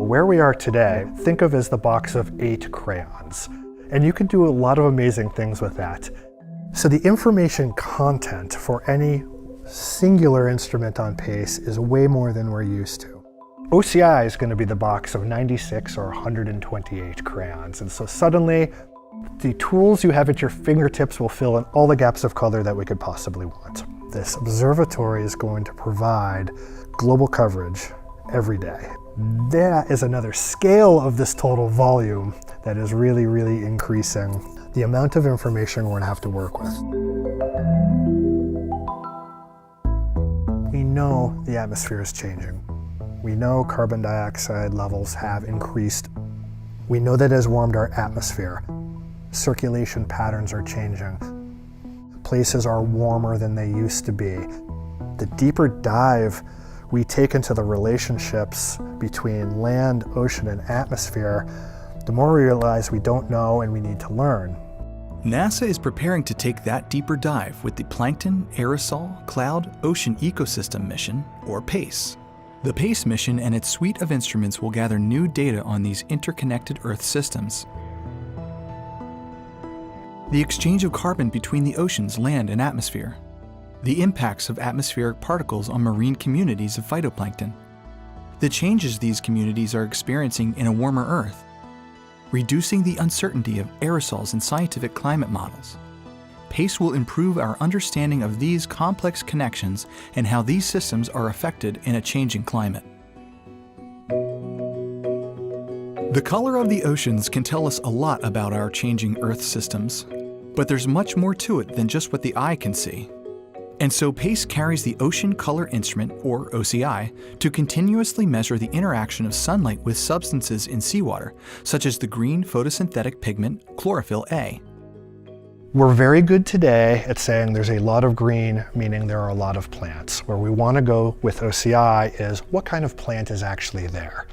Where we are today, think of as the box of 8 crayons. And you can do a lot of amazing things with that. So the information content for any singular instrument on PACE is way more than we're used to. OCI is going to be the box of 96 or 128 crayons. And so suddenly, the tools you have at your fingertips will fill in all the gaps of color that we could possibly want. This observatory is going to provide global coverage every day. That is another scale of this total volume that is really, really increasing the amount of information we're going to have to work with. We know the atmosphere is changing. We know carbon dioxide levels have increased. We know that it has warmed our atmosphere. Circulation patterns are changing. Places are warmer than they used to be. The deeper dive we take into the relationships between land, ocean, and atmosphere, the more we realize we don't know and we need to learn. NASA is preparing to take that deeper dive with the Plankton Aerosol Cloud Ocean Ecosystem Mission, or PACE. The PACE mission and its suite of instruments will gather new data on these interconnected Earth systems. The exchange of carbon between the oceans, land, and atmosphere. The impacts of atmospheric particles on marine communities of phytoplankton. The changes these communities are experiencing in a warmer Earth. Reducing the uncertainty of aerosols in scientific climate models. PACE will improve our understanding of these complex connections and how these systems are affected in a changing climate. The color of the oceans can tell us a lot about our changing Earth systems, but there's much more to it than just what the eye can see. And so PACE carries the Ocean Color Instrument, or OCI, to continuously measure the interaction of sunlight with substances in seawater, such as the green photosynthetic pigment chlorophyll A. We're very good today at saying there's a lot of green, meaning there are a lot of plants. Where we want to go with OCI is what kind of plant is actually there.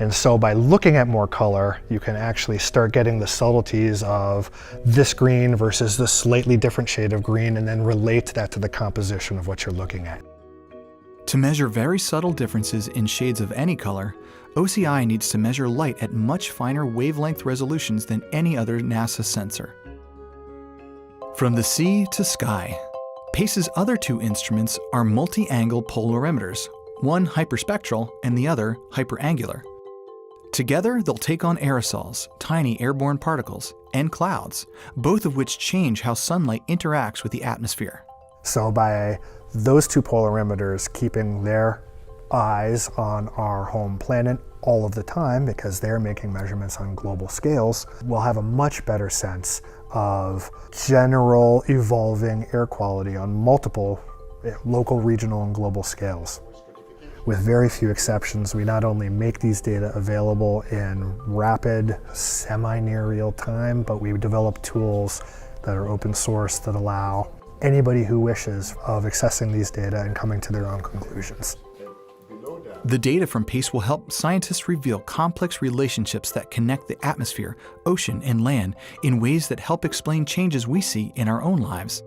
And so by looking at more color, you can actually start getting the subtleties of this green versus this slightly different shade of green, and then relate that to the composition of what you're looking at. To measure very subtle differences in shades of any color, OCI needs to measure light at much finer wavelength resolutions than any other NASA sensor. From the sea to sky, PACE's other 2 instruments are multi-angle polarimeters, one hyperspectral and the other hyperangular. Together, they'll take on aerosols, tiny airborne particles, and clouds, both of which change how sunlight interacts with the atmosphere. So by those 2 polarimeters keeping their eyes on our home planet all of the time, because they're making measurements on global scales, we'll have a much better sense of general evolving air quality on multiple local, regional, and global scales. With very few exceptions, we not only make these data available in rapid, semi-near real time, but we develop tools that are open source that allow anybody who wishes of accessing these data and coming to their own conclusions. The data from PACE will help scientists reveal complex relationships that connect the atmosphere, ocean, and land in ways that help explain changes we see in our own lives,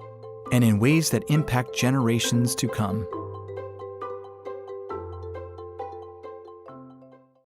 and in ways that impact generations to come.